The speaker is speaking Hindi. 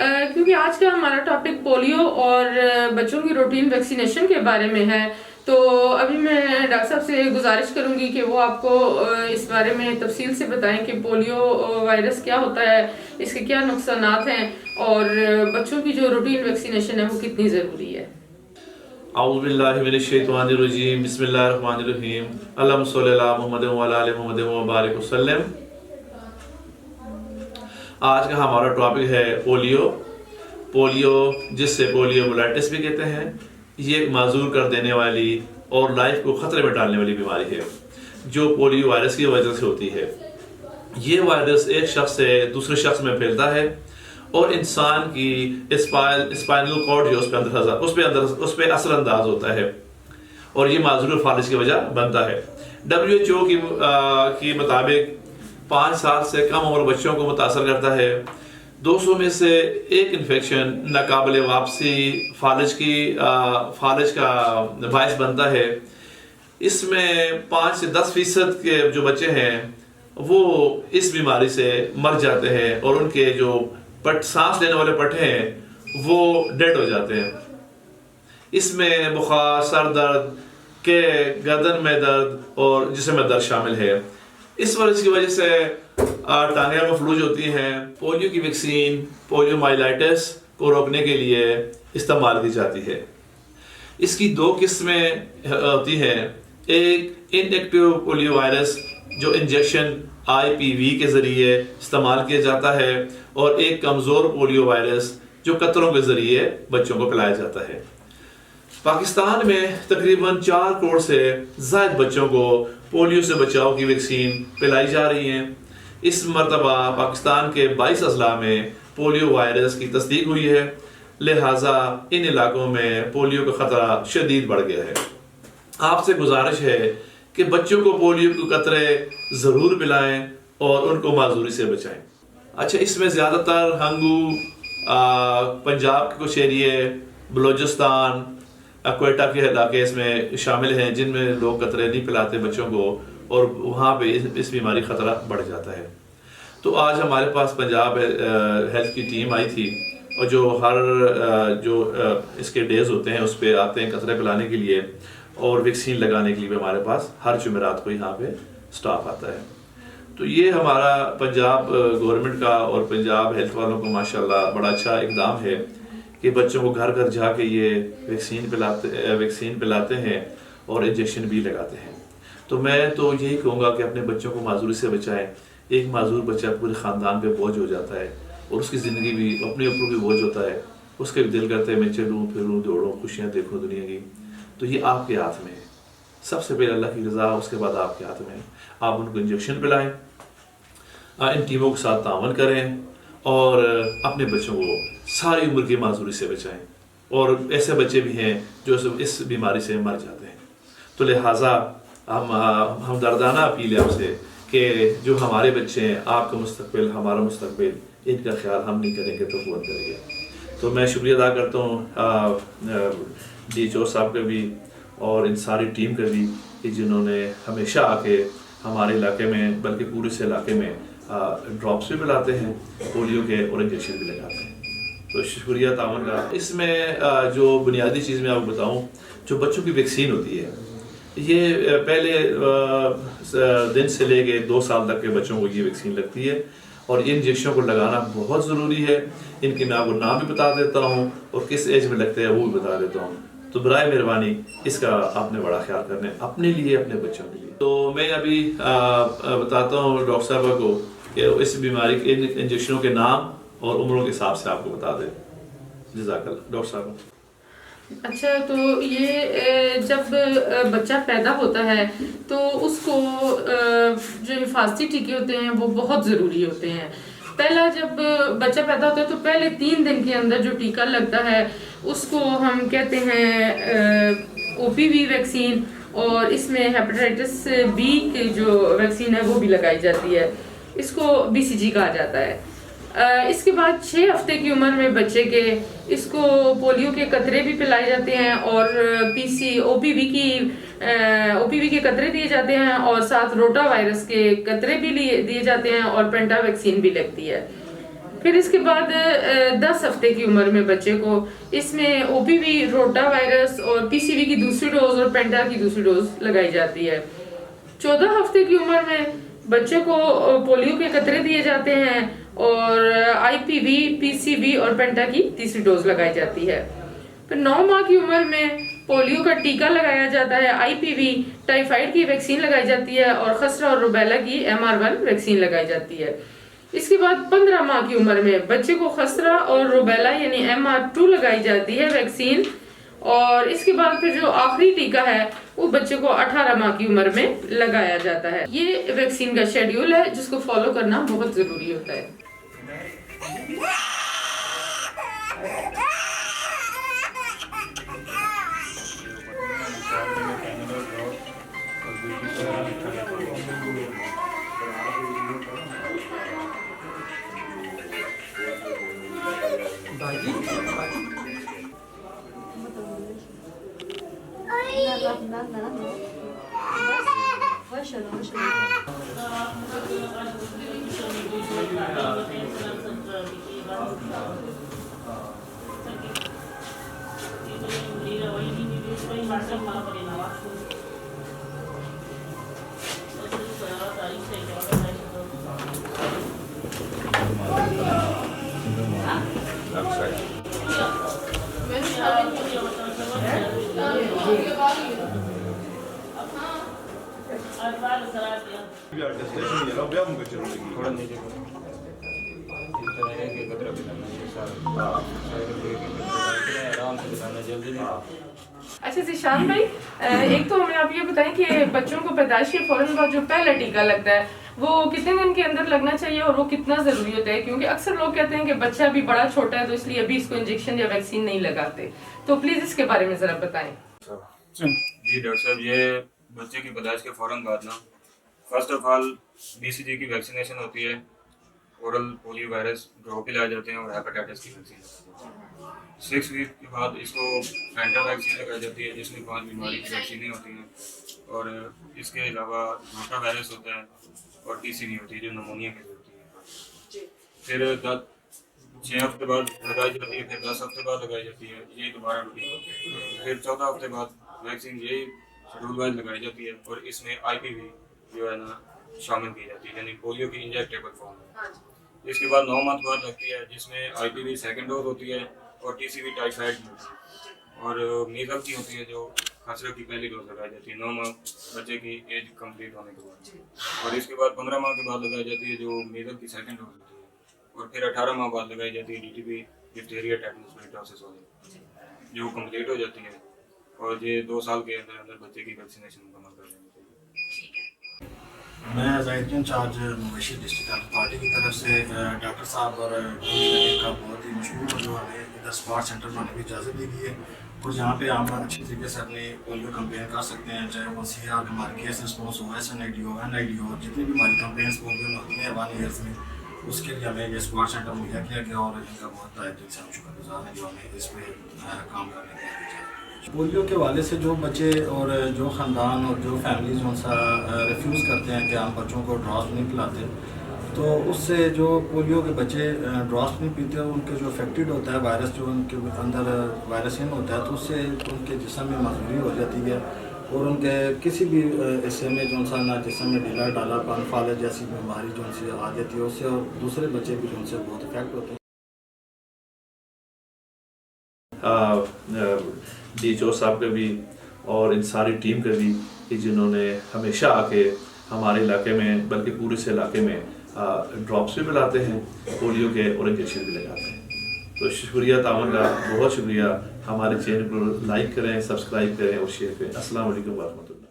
क्योंकि आज का हमारा टॉपिक पोलियो और बच्चों की रूटीन वैक्सीनेशन के बारे में है। तो अभी मैं डॉक्टर साहब से गुजारिश करूंगी कि वो आपको इस बारे में तफसील से बताएं कि पोलियो वायरस क्या होता है, इसके क्या नुकसानात हैं और बच्चों की जो रूटीन वैक्सीनेशन है वो कितनी ज़रूरी है। औज़ुबिल्लाहिमिनश्शैतानिर्रजीम बिस्मिल्लाहिर्रहमानिर्रहीम अल्लाहुम्मा सल्लि अला मुहम्मद व अला आलि मुहम्मद व बारिक वसल्लम। आज का हमारा टॉपिक है पोलियो जिससे पोलियो मोलाइटिस भी कहते हैं। ये एक माजूर कर देने वाली और लाइफ को ख़तरे में डालने वाली बीमारी है जो पोलियो वायरस की वजह से होती है। ये वायरस एक शख्स से दूसरे शख्स में फैलता है और इंसान की स्पाइनल कॉर्ड जो उस पर असरअंदाज होता है और ये माजूर फालिज की वजह बनता है। WHO की मुताबिक 5 साल से कम उम्र बच्चों को मुतासर करता है। 200 में से एक इन्फेक्शन नाकाबिल वापसी फालिज का बायस बनता है। इसमें 5 से 10% के जो बच्चे हैं वो इस बीमारी से मर जाते हैं और उनके जो सांस लेने वाले पट्टे हैं वो डेड हो जाते हैं। इसमें बुखार, सर दर्द के गर्दन में दर्द और जिस्म में दर्द शामिल है। इस वजह से टांगें मफलूज होती हैं। पोलियो की वैक्सीन पोलियोमाइलाइटिस को रोकने के लिए इस्तेमाल की जाती है। इसकी 2 किस्में होती हैं। एक इनएक्टिव पोलियो वायरस जो इंजेक्शन IPV के ज़रिए इस्तेमाल किया जाता है और एक कमज़ोर पोलियो वायरस जो कतरों के ज़रिए बच्चों को पिलाया जाता है। पाकिस्तान में तकरीबन 4 करोड़ से ज़ायद बच्चों को पोलियो से बचाव की वैक्सीन पिलाई जा रही है। इस मरतबा पाकिस्तान के 22 अजला में पोलियो वायरस की तस्दीक हुई है, लिहाजा इन इलाकों में पोलियो का ख़तरा शदीद बढ़ गया है। आपसे गुजारिश है कि बच्चों को पोलियो के कतरे ज़रूर पिलाएं और उनको माजूरी से बचाएं। अच्छा, इसमें ज़्यादातर हंगू, पंजाब के कुछ एरिए, बलूचिस्तान, क्वेटा के इलाके इसमें शामिल हैं जिनमें लोग कतरे नहीं पिलाते बच्चों को और वहाँ पे इस बीमारी ख़तरा बढ़ जाता है। तो आज हमारे पास पंजाब हेल्थ की टीम आई थी और जो इसके डेज़ होते हैं उस पर आते हैं कतरे पिलाने के लिए और वैक्सीन लगाने के लिए भी हमारे पास हर जुमेरात को यहाँ पे स्टाफ आता है। तो ये हमारा पंजाब गवर्नमेंट का और पंजाब हेल्थ वालों को माशाल्लाह बड़ा अच्छा इक़दाम है कि बच्चों को घर घर जाके ये वैक्सीन पिलाते हैं और इंजेक्शन भी लगाते हैं। तो मैं तो यही कहूँगा कि अपने बच्चों को माजूरी से बचाएं। एक माजूर बच्चा पूरे ख़ानदान पे बोझ हो जाता है और उसकी ज़िंदगी भी अपने ऊपर भी बोझ होता है। उसके भी दिल करता है मैं चलूँ फिरूँ दौड़ूँ खुशियाँ देखूँ दुनिया की। तो ये आपके हाथ में है। सबसे पहले अल्लाह की रज़ा, उसके बाद आपके हाथ में है। आप उनको इंजेक्शन पिलाएँ, इन टीमों के साथ तावन करें और अपने बच्चों को सारी उम्र की माजूरी से बचाएं। और ऐसे बच्चे भी हैं जो इस बीमारी से मर जाते हैं। तो लिहाजा हम दर्दाना अपील है आपसे कि जो हमारे बच्चे हैं, आपका मुस्तकबिल, हमारा मुस्तकबिल, इनका ख्याल हम नहीं करेंगे तो कौन करेंगे। तो मैं शुक्रिया अदा करता हूँ DHO साहब का भी और इन सारी टीम का भी कि जिन्होंने हमेशा आके हमारे इलाके में बल्कि पूरे से इलाके में ड्रॉप्स भी पिलाते हैं पोलियो के और इंजेक्शन भी लगाते हैं। तो शुक्रिया तावन का। इसमें जो बुनियादी चीज़ मैं आपको बताऊं, जो बच्चों की वैक्सीन होती है ये पहले दिन से लेके 2 साल तक के बच्चों को ये वैक्सीन लगती है और इन इंजेक्शन को लगाना बहुत ज़रूरी है। इनके मैं आपको नाम भी बता देता हूँ और किस एज में लगते हैं वो भी बता देता हूँ। तो बराए मेहरबानी इसका आपने बड़ा ख्याल करना है अपने लिए, अपने बच्चों के लिए। तो मैं अभी बताता हूँ डॉक्टर साहब को कि इस बीमारी के इंजेक्शनों के नाम और उम्रों के हिसाब से आपको बता दें। जज़ाकल्लाह डॉक्टर साहब। अच्छा, तो ये जब बच्चा पैदा होता है तो उसको जो हिफाजती टीके होते हैं वो बहुत ज़रूरी होते हैं। पहला जब बच्चा पैदा होता है तो पहले 3 दिन के अंदर जो टीका लगता है उसको हम कहते हैं OPV वैक्सीन और इसमें हेपेटाइटिस B की जो वैक्सीन है वो भी लगाई जाती है। इसको BCG कहा जाता है। इसके बाद 6 हफ्ते की उम्र में बच्चे के इसको पोलियो के कतरे भी पिलाए जाते हैं और OPV के कतरे दिए जाते हैं और साथ रोटा वायरस के कतरे भी दिए जाते हैं और पेंटा वैक्सीन भी लगती है। फिर इसके बाद 10 हफ्ते की उम्र में बच्चे को इसमें ओपीवी, रोटा वायरस और पीसीवी की दूसरी डोज और पेंटा की दूसरी डोज लगाई जाती है। 14 हफ्ते की उम्र में बच्चे को पोलियो के कतरे दिए जाते हैं और आईपीवी, पीसीवी और पेंटा की तीसरी डोज लगाई जाती है। फिर 9 माह की उम्र में पोलियो का टीका लगाया जाता है, आईपीवी, टाइफाइड की वैक्सीन लगाई जाती है और खसरा और रुबेला की MR1 वैक्सीन लगाई जाती है। इसके बाद 15 माह की उम्र में बच्चे को खसरा और रुबेला यानी MR2 लगाई जाती है वैक्सीन। और इसके बाद फिर जो आखिरी टीका है वो बच्चे को 18 माह की उम्र में लगाया जाता है। ये वैक्सीन का शेड्यूल है जिसको फॉलो करना बहुत जरूरी होता है। अच्छा जिशान भाई, एक तो हमें आप ये बताएं कि बच्चों को पैदाइश के फौरन बाद जो पहला टीका लगता है वो कितने दिन के अंदर लगना चाहिए और वो कितना जरूरी होता है? क्योंकि अक्सर लोग कहते हैं कि बच्चा अभी बड़ा छोटा है तो इसलिए अभी इसको इंजेक्शन या वैक्सीन नहीं लगाते, तो प्लीज इसके बारे में जरा बताएं। जी डॉक्टर साहब, ये बच्चे की पैदाइश के फौरन बाद ना फर्स्ट ऑफ ऑल BCG की वैक्सीनेशन होती है, ओरल पोलियो वायरस ड्रॉप पिलाए जाते हैं और हेपेटाइटिस की वैक्सीन 6 वीक के बाद इसको पेंटा वैक्सीन लगाई जाती है जिसमें 5 बीमारी की वैक्सीनें होती हैं और इसके अलावा रोटा वायरस होता है और PCV होती है जो नमोनिया की होती है। फिर 6 हफ्ते बाद लगाई जाती है, फिर 10 हफ्ते बाद लगाई जाती है, यही दोबारा रूटीन होती है। फिर 14 हफ्ते बाद वैक्सीन यही शेड्यूल वाइज लगाई जाती है और इसमें IPV जो है ना शामिल की जाती है यानी पोलियो की इंजेक्टेबल फॉर्म। इसके बाद 9 माह बाद लगती है जिसमें IPV सेकेंड डोज होती है और TCV टाइफाइड की होती है और मीजल की होती है जो खसरे की पहली डोज लगाई जाती है 9 माह बच्चे की एज कंप्लीट होने के बाद। और इसके बाद 15 माह के बाद लगाई जाती है जो मीजल की सेकेंड डोज होती है और फिर 18 माह बाद लगाई जाती है DTP डिप्थीरिया टेटनस पेरिटोसिस वाली जो कंप्लीट हो जाती है और ये 2 साल के अंदर अंदर बच्चे की वैक्सीनेशन मुकम्मल कर लेनी चाहिए। मैं एज इंचार्ज मवेशी डिस्ट्रिक्ट हेल्थ पार्टी की तरफ से डॉक्टर साहब और का बहुत ही मशहूर जो हमें इधर स्पॉट सेंटर बनाने की इजाज़त दी गई है और जहाँ पे हम अच्छी तरीके से अपनी पोलियो कंप्लेन कर सकते हैं, चाहे वो CR हमारे केस रिस्पॉन्स हो, SNID हो, NID हो, जितनी भी हमारी कंप्लेंट्स पोलियो में होती हैं 1 ईयर्स में, उसके लिए हमें ये स्पॉट सेंटर मुहैया किया गया और इनका बहुत तहे दिल से हम शुक्रगुजार हैं जो हमें इस पर काम करने के लिए। पोलियो के वाले से जो बच्चे और जो ख़ानदान और जो फैमिलीज उनसा रिफ्यूज़ करते हैं कि हम बच्चों को ड्रॉप्स नहीं पिलाते, तो उससे जो पोलियो के बच्चे ड्रॉप्स नहीं पीते उनके जो अफेक्टेड होता है वायरस, जो उनके अंदर वायरस इन होता है, तो उससे उनके जिस्म में मजबूरी हो जाती है और उनके किसी भी हिस्से में जो सा ना जिस्म में ढीला डालापन, फालज जैसी बीमारी जो उनसे आ जाती है उससे और दूसरे बच्चे भी जो उनसे बहुत इफेक्ट होते हैं। DHO साहब के भी और इन सारी टीम के भी कि जिन्होंने हमेशा आके हमारे इलाके में बल्कि पूरे से इलाके में ड्रॉप्स भी पिलाते हैं पोलियो के और इंजेक्शन भी लगाते हैं। तो शुक्रिया तावन का, बहुत शुक्रिया। हमारे चैनल को लाइक करें, सब्सक्राइब करें और शेयर करें। अस्सलाम वालेकुम व रहमतुल्लाह।